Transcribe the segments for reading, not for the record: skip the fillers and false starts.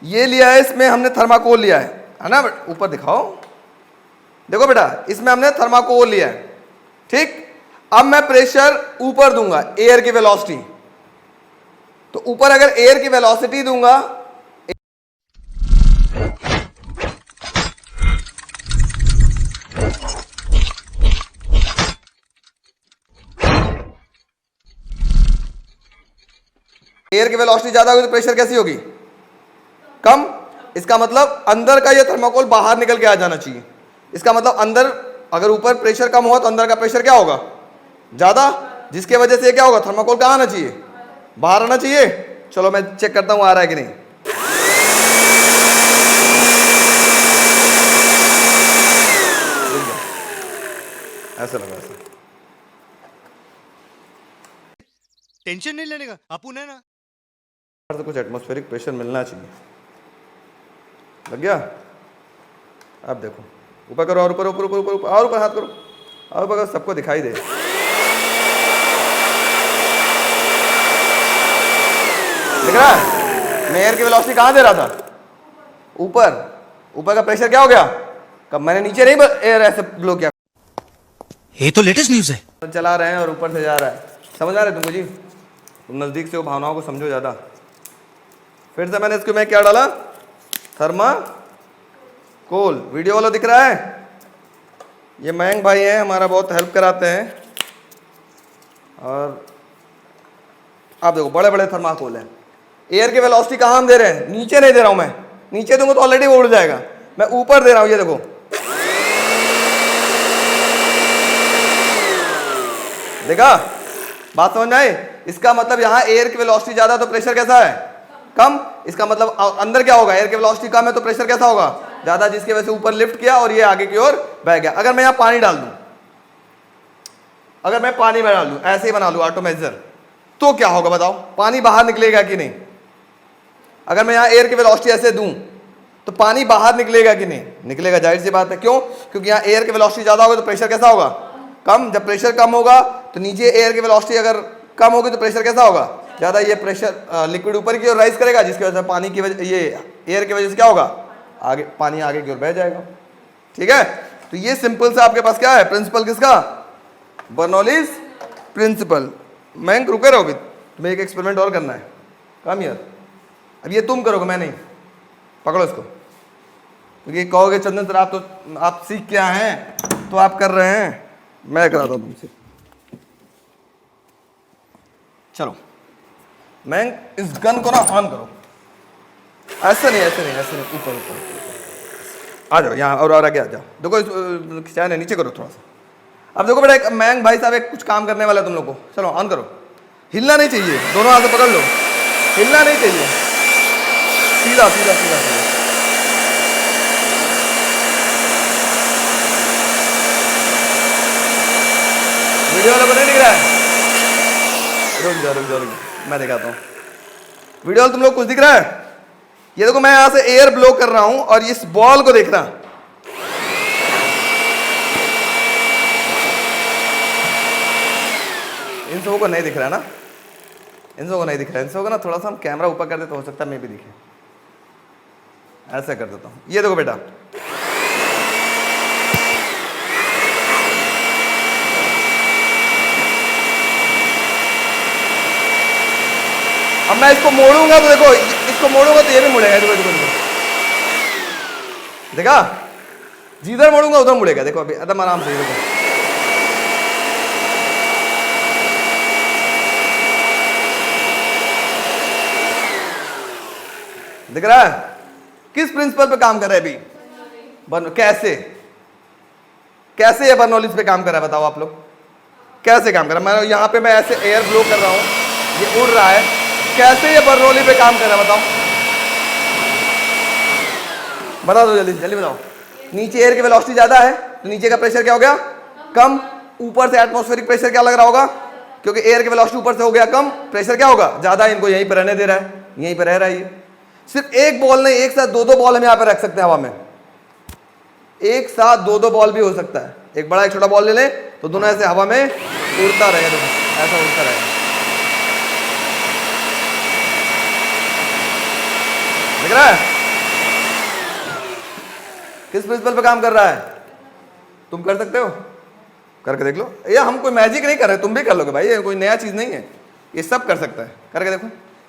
ये लिया है, इसमें हमने थर्माकोल लिया है ना, ऊपर दिखाओ, देखो बेटा इसमें हमने थर्माकोल लिया है, ठीक। अब मैं प्रेशर ऊपर दूंगा, एयर की वेलोसिटी, तो ऊपर अगर एयर की वेलोसिटी दूंगा, एयर की वेलोसिटी ज्यादा होगी तो प्रेशर कैसी होगी, कम। इसका मतलब अंदर का ये थर्माकोल बाहर निकल के आ जाना चाहिए। इसका मतलब अंदर अगर ऊपर प्रेशर कम हुआ तो अंदर का प्रेशर क्या होगा, ज्यादा, जिसके वजह से क्या होगा, थर्माकोल कहाँ आना चाहिए, बाहर आना चाहिए। चलो मैं चेक करता हूं आ रहा है कि नहीं। ऐसा लगा, ऐसा टेंशन नहीं लेने का, अपुन है ना। तो कुछ एटमॉस्फेरिक प्रेशर मिलना चाहिए, लग गया। अब देखो ऊपर करो, और ऊपर ऊपर ऊपर ऊपर और ऊपर हाथ करो, और ऊपर सबको दिखाई दे। दिख रहा है मैं एयर की वेलोसिटी कहां दे रहा था, ऊपर। ऊपर का प्रेशर क्या हो गया, कब मैंने नीचे नहीं एयर ऐसे ब्लो किया। ये तो लेटेस्ट न्यूज़ है। चला रहे हैं और ऊपर से जा रहा है, समझ आ रहा है तुमको जी, तुम नजदीक से वो भावनाओं को समझो ज्यादा। फिर से मैंने इसको मैं क्या डाला, थर्माकोल। वीडियो वाला दिख रहा है, ये मयंक भाई हैं, हमारा बहुत हेल्प कराते हैं। और आप देखो बड़े बड़े थर्माकोल हैं। एयर की वेलोसिटी कहाँ हम दे रहे हैं, नीचे नहीं दे रहा हूं मैं, नीचे दूंगा तो ऑलरेडी वो उड़ जाएगा, मैं ऊपर दे रहा हूं, ये देखो। देखा, बात समझ में आई। इसका मतलब यहाँ एयर की वेलोसिटी ज्यादा तो प्रेशर कैसा है, कम। इसका मतलब अंदर क्या होगा, एयर की वेलोसिटी कम है तो प्रेशर कैसा होगा, ज्यादा, जिसकी वजह से ऊपर लिफ्ट किया और ये आगे की ओर बह गया। अगर मैं यहाँ पानी डाल दूं, अगर मैं पानी में डाल दूं, ऐसे ही बना लूं ऑटो मेजर, तो क्या होगा बताओ, पानी बाहर निकलेगा कि नहीं। अगर मैं यहाँ एयर की वेलोसिटी ऐसे दूं तो पानी बाहर निकलेगा कि नहीं, निकलेगा, जाहिर सी बात है। क्यों, क्योंकि यहाँ एयर की वेलोसिटी ज्यादा होगी तो प्रेशर कैसा होगा, कम। जब प्रेशर कम होगा तो नीचे एयर की वेलोसिटी अगर कम होगी तो प्रेशर कैसा होगा, ज्यादा। ये प्रेशर लिक्विड ऊपर की ओर राइज करेगा, जिसकी वजह से पानी की वजह, ये एयर की वजह से क्या होगा, आगे पानी आगे की ओर बह जाएगा, ठीक है। तो ये सिंपल सा आपके पास क्या है प्रिंसिपल, किसका, बर्नौलीज प्रिंसिपल। मैं रुके रहो, अभी तुम्हें एक एक्सपेरिमेंट और करना है, कम यार। अब ये तुम करोगे, मैं नहीं, पकड़ो इसको, क्योंकि कहोगे चंदन सर आप तो आप सीख के आए हैं तो आप कर रहे हैं, मैं कराता हूं तुमसे। चलो मैं इस गन को ना ऑन करो, ऐसे नहीं ऐसे नहीं ऐसे नहीं, ऊपर ऊपर आ जाओ यहाँ, और आगे आ जाओ। देखो क्या है, नीचे करो थोड़ा सा। अब देखो बेटा, एक मयंक भाई साहब एक कुछ काम करने वाला है तुम लोग को, चलो ऑन करो। हिलना नहीं चाहिए, दोनों हाथ से पकड़ लो, हिलना नहीं चाहिए, सीधा सीधा सीधा सीधा। वीडियो वाले को नहीं दिख रहा है, रुक जाओ रुक जाओ रुक जाओ, मैं दिखाता हूँ। वीडियो तुम लोग कुछ दिख रहा है, ये देखो मैं यहां से एयर ब्लो कर रहा हूं और इस बॉल को देखना, इन सबों को नहीं दिख रहा है ना, इन सबों को नहीं दिख रहा है। इन सबों को ना थोड़ा सा हम कैमरा ऊपर कर दे तो हो सकता है मैं भी दिखे, ऐसा कर देता हूं। ये देखो बेटा, अब मैं इसको मोड़ूंगा तो देखो, इसको मोड़ूंगा तो ये भी मुड़ेगा, देखो देखो देखो, देखा, जिधर मोड़ूंगा उधर मुड़ेगा, देखो अभी एकदम आराम से, देखो दिख रहा है। किस प्रिंसिपल पे काम कर रहा है अभी, कैसे कैसे ये बर्नौलीज पे काम कर रहा है बताओ आप लोग, कैसे काम कर रहा है। मैं यहाँ पे मैं ऐसे एयर ब्लो कर रहा हूँ, ये उड़ रहा है, कैसे ये बर्नौली पे काम कर रहा है बताओ, बता दो जल्दी जल्दी बताओ। नीचे एयर की वेलोसिटी ज्यादा है तो नीचे का प्रेशर क्या हो गया, कम। ऊपर से एटमॉस्फेरिक प्रेशर क्या लग रहा होगा, क्योंकि एयर की वेलोसिटी ऊपर से हो गया कम, प्रेशर क्या होगा, ज्यादा। इनको यहीं पर रहने दे रहा है, यहीं पर रह रहा है ये। सिर्फ एक बॉल नहीं, एक साथ दो दो बॉल हम यहाँ पे रख सकते हैं हवा में, एक साथ दो दो बॉल भी हो सकता है। एक बड़ा एक छोटा बॉल ले लें तो दोनों ऐसे हवा में उड़ता रहेगा, ऐसा उड़ता रहेगा, रहा है? किस प्रिंसिपल पे काम कर रहा है? तुम कर सकते हो? करके देख लो। ये हम कोई मैजिक नहीं कर रहे, तुम भी कर लोगे भाई, ये कोई नया चीज नहीं है, ये सब कर सकता है। करके देखो।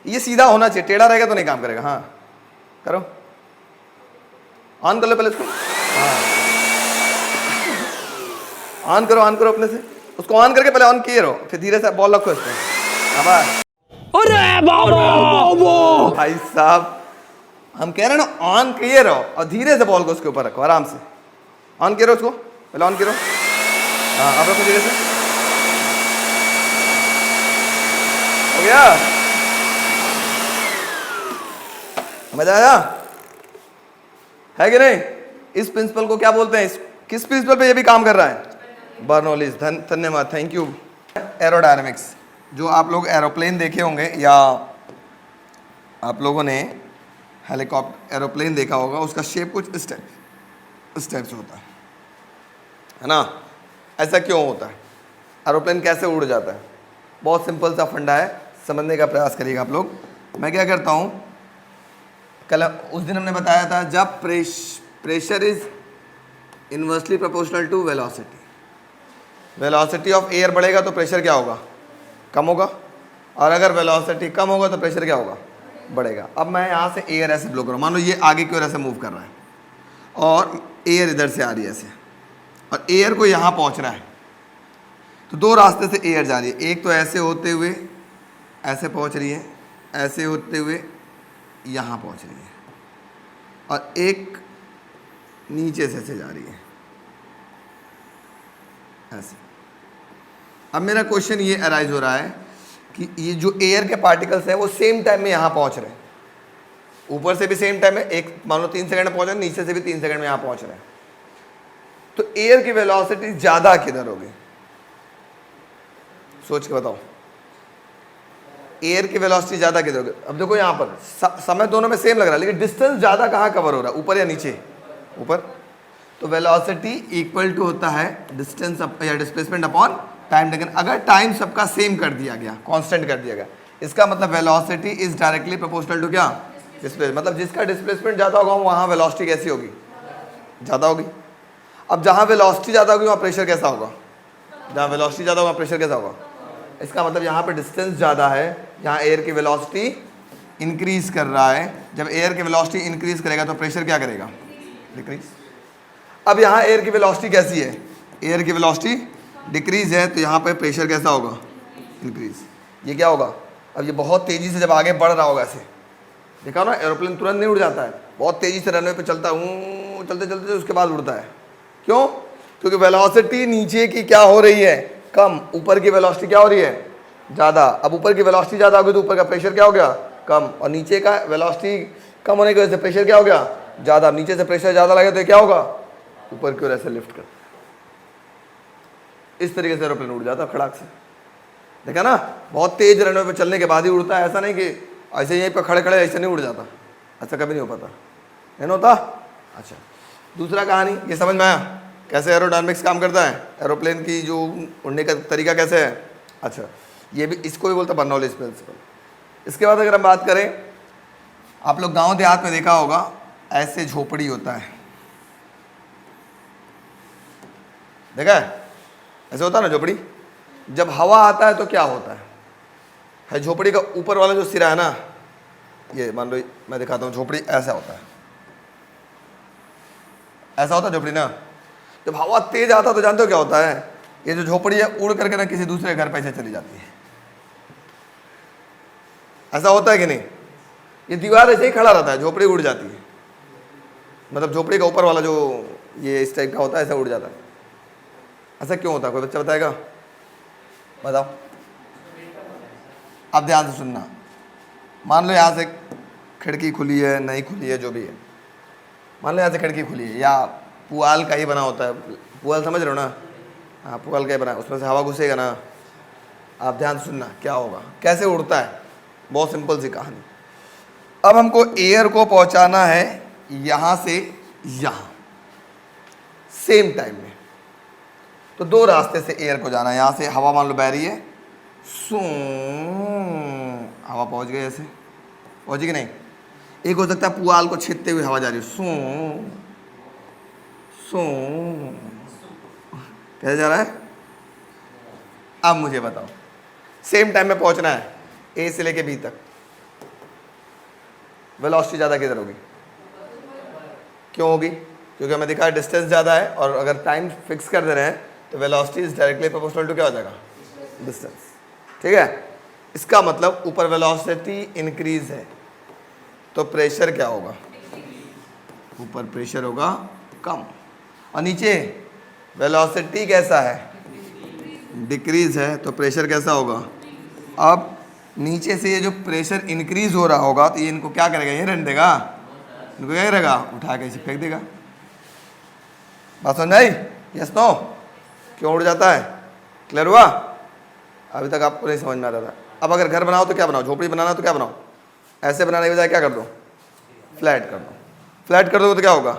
ये सीधा होना चाहिए, टेढ़ा रहेगा तो नहीं काम करेगा। हाँ करो, ऑन कर लो पहले इसको। हाँ ऑन करो, ऑन करो अपने से उसको, ऑन करके पहले ऑन किए रहो, फिर धीरे से बॉल रखो इसको। अरे बाबा भाई साहब, हम कह रहे हैं ना ऑन किए रहो और धीरे से बॉल को उसके ऊपर रखो, आराम से ऑन किए रहो उसको, पहले ऑन करो। हाँ अब रखो धीरे से, हो गया? मजा आया है कि नहीं? इस प्रिंसिपल को क्या बोलते हैं? किस प्रिंसिपल पे ये भी काम कर रहा है? बर्नौलीज। धन्यवाद, थैंक यू। एरोडायनामिक्स, जो आप लोग एरोप्लेन देखे होंगे या आप लोगों ने हेलीकॉप्टर एरोप्लेन देखा होगा, उसका शेप कुछ इस टाइप से होता है ना? ऐसा क्यों होता है? एरोप्लेन कैसे उड़ जाता है? बहुत सिंपल सा फंडा है, समझने का प्रयास करिएगा आप लोग। मैं क्या करता हूँ, कल उस दिन हमने बताया था, जब pressure is inversely proportional to velocity, velocity of air बढ़ेगा तो प्रेशर क्या होगा? कम होगा, और अगर वेलोसिटी कम होगा तो प्रेशर क्या होगा? बढ़ेगा। अब मैं यहाँ से एयर ऐसे ब्लो करूँ, मान लो ये आगे की ओर ऐसे मूव कर रहा है और एयर इधर से आ रही है ऐसे, और एयर को यहाँ पहुँच रहा है, तो दो रास्ते से एयर जा रही है। एक तो ऐसे होते हुए ऐसे पहुँच रही है, ऐसे होते हुए यहाँ पहुँच रही है, और एक नीचे से ऐसे जा रही है ऐसे। अब मेरा क्वेश्चन ये अराइज हो रहा है कि ये जो एयर के पार्टिकल्स हैं वो सेम टाइम में यहाँ पहुँच रहे हैं, ऊपर से भी सेम टाइम में, एक मान लो 3 सेकंड में पहुँच रहे हैं, नीचे से भी 3 सेकंड में यहाँ पहुँच रहे हैं, तो एयर की वेलोसिटी ज़्यादा किधर होगी? सोच के बताओ, एयर की वेलोसिटी ज़्यादा किधर होगी? अब देखो यहाँ पर समय दोनों में सेम लग रहा है, लेकिन डिस्टेंस ज़्यादा कहाँ कवर हो रहा है, ऊपर या नीचे? ऊपर। तो वेलोसिटी इक्वल टू होता है डिस्टेंस या डिस्प्लेसमेंट अपॉन टाइम टेकन। अगर टाइम सबका सेम कर दिया गया, कांस्टेंट कर दिया गया, इसका मतलब velocity is directly proportional to क्या? डिस्प्लेसमेंट। मतलब जिसका डिस्प्लेसमेंट ज़्यादा होगा वहाँ वेलोसिटी कैसी होगी? ज़्यादा होगी। अब जहाँ वेलोसिटी ज़्यादा होगी वहाँ प्रेशर कैसा होगा? जहाँ वेलोसिटी ज़्यादा होगा प्रेशर कैसा होगा? इसका मतलब यहाँ पर डिस्टेंस ज़्यादा है, यहाँ एयर की वेलोसिटी इंक्रीज कर रहा है। जब एयर की वेलोसिटी इंक्रीज करेगा तो प्रेशर क्या करेगा? डिक्रीज। अब यहाँ एयर की वेलोसिटी कैसी है? एयर की वेलोसिटी डिक्रीज है, तो यहाँ पे प्रेशर कैसा होगा? इंक्रीज। ये क्या होगा? अब ये बहुत तेज़ी से जब आगे बढ़ रहा होगा, ऐसे देखा ना, एरोप्लेन तुरंत नहीं उड़ जाता है, बहुत तेज़ी से रनवे पे चलता है, चलते चलते उसके बाद उड़ता है। क्यों? क्योंकि वेलोसिटी नीचे की क्या हो रही है? कम। ऊपर की वेलोसिटी क्या हो रही है? ज़्यादा। अब ऊपर की वेलोसिटी ज़्यादा होगी तो ऊपर का प्रेशर क्या हो गया? कम। और नीचे का वेलोसिटी कम होने की वजह से प्रेशर क्या हो गया? ज़्यादा। नीचे से प्रेशर ज़्यादा लगे तो क्या होगा? ऊपर की ओर ऐसे लिफ्ट कर, इस तरीके से एरोप्लेन उड़ जाता है खड़ाक से। देखा ना, बहुत तेज रनवे पे चलने के बाद ही उड़ता है, ऐसा नहीं कि ऐसे यहीं पे खड़े खड़े ऐसे नहीं उड़ जाता, ऐसा कभी नहीं हो पाता, नहीं होता। अच्छा, दूसरा कहानी ये समझ में आया कैसे एरोडायनामिक्स काम करता है, एरोप्लेन की जो उड़ने का तरीका कैसे है। अच्छा, ये भी इसको भी बोलते हैं बर्नौलीज प्रिंसिपल। इसके बाद अगर हम बात करें, आप लोग गाँव देहात में देखा होगा ऐसे झोपड़ी होता है, देखा है? ऐसे होता है ना झोपड़ी। जब हवा आता है तो क्या होता है झोपड़ी का ऊपर वाला जो सिरा है ना, ये मान लो मैं दिखाता हूँ, झोपड़ी ऐसा होता है, ऐसा होता है झोपड़ी ना। जब हवा तेज आता है तो जानते हो क्या होता है? ये जो झोपड़ी है उड़ करके ना किसी दूसरे घर पे ऐसे चली जाती है, ऐसा होता है कि नहीं? ये दीवार ऐसे ही खड़ा रहता है, झोपड़ी उड़ जाती है, मतलब झोपड़ी का ऊपर वाला जो ये इस टाइप का होता है ऐसा उड़ जाता है। ऐसा क्यों होता है? कोई बच्चा बताएगा? बताओ। अब ध्यान से सुनना, मान लो यहाँ से खिड़की खुली है, नहीं खुली है, जो भी है, मान लो यहाँ से खिड़की खुली है, या पुआल का ही बना होता है, पुआल समझ रहे हो ना? हाँ, पुआल का ही बना है, उसमें से हवा घुसेगा ना। आप ध्यान से सुनना क्या होगा, कैसे उड़ता है, बहुत सिंपल सी कहानी। अब हमको एयर को पहुँचाना है यहाँ से यहाँ सेम टाइम में, तो दो रास्ते से एयर को जाना है। यहाँ से हवा मान लो बह रही है, सू हवा पहुँच गई, ऐसे पहुँची कि नहीं? एक हो सकता है पुआल को छेदते हुए हवा जा रही है, सू सू, कैसे जा रहा है? अब मुझे बताओ, सेम टाइम में पहुंचना है ए से लेके बी तक, वेलोसिटी ज़्यादा किधर होगी? क्यों होगी? क्योंकि हमें दिखा है डिस्टेंस ज़्यादा है, और अगर टाइम फिक्स कर दे रहे हैं तो velocity is directly proportional to क्या हो जाएगा? डिस्टेंस। ठीक है, इसका मतलब ऊपर वेलोसिटी इंक्रीज है तो प्रेशर क्या होगा? ऊपर प्रेशर होगा कम, और नीचे वेलोसिटी कैसा है? डिक्रीज है तो प्रेशर कैसा होगा? अब नीचे से ये जो प्रेशर इंक्रीज हो रहा होगा तो ये इनको क्या करेगा? ये रहने देगा? इनको क्या करेगा? उठा के इसे फेंक देगा। बात समझ आई? Yes no? क्यों उड़ जाता है? क्लियर हुआ? अभी तक आपको नहीं समझ में आ रहा था। अब अगर घर बनाओ तो क्या बनाओ? झोपड़ी बनाना तो क्या बनाओ? ऐसे बनाने के बजाय क्या कर दो? फ्लैट कर दो। फ्लैट कर दो तो क्या होगा?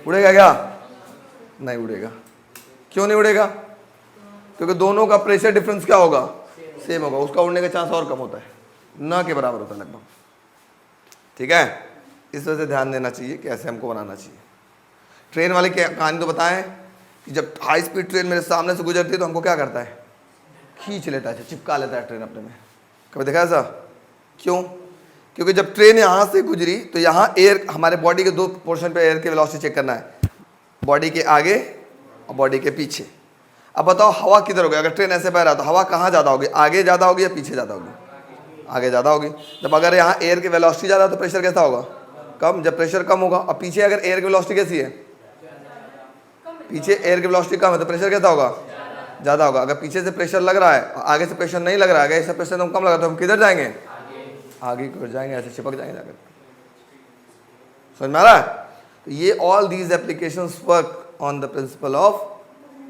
उड़ेगा क्या? नहीं उड़ेगा। क्यों नहीं उड़ेगा? क्योंकि दोनों का प्रेशर डिफरेंस क्या होगा? सेम होगा। उसका उड़ने का चांस और कम होता है, ना के बराबर होता है लगभग। ठीक है, इस वजह से ध्यान देना चाहिए कि ऐसे हमको बनाना चाहिए। ट्रेन वाले की कहानी तो बताएं कि जब हाई स्पीड ट्रेन मेरे सामने से गुजरती है तो हमको क्या करता है? खींच लेता है, चिपका लेता है ट्रेन अपने में। कभी देखा ऐसा? क्यों? क्योंकि जब ट्रेन यहाँ से गुजरी तो यहाँ एयर, हमारे बॉडी के दो पोर्शन पे एयर की वेलोसिटी चेक करना है, बॉडी के आगे और बॉडी के पीछे। अब बताओ हवा किधर होगी? अगर ट्रेन ऐसे बह रहा तो हवा कहाँ ज़्यादा होगी? आगे ज़्यादा होगी या पीछे ज़्यादा होगी? आगे ज़्यादा होगी। जब अगर यहाँ एयर की वेलोसिटी ज़्यादा तो प्रेशर कैसा होगा? कम। जब प्रेशर कम होगा, और पीछे अगर एयर की वेलोसिटी कैसी है? पीछे एयर की वेलोसिटी कम है तो प्रेशर कैसा होगा? ज़्यादा होगा। अगर पीछे से प्रेशर लग रहा है और आगे से प्रेशर नहीं लग रहा है, आगे से प्रेशर कम लग रहा है तो हम किधर जाएंगे? आगे की ओर जाएंगे, ऐसे चिपक जाएंगे जाकर। समझ में आ रहा है? तो ये all these applications work on the principle of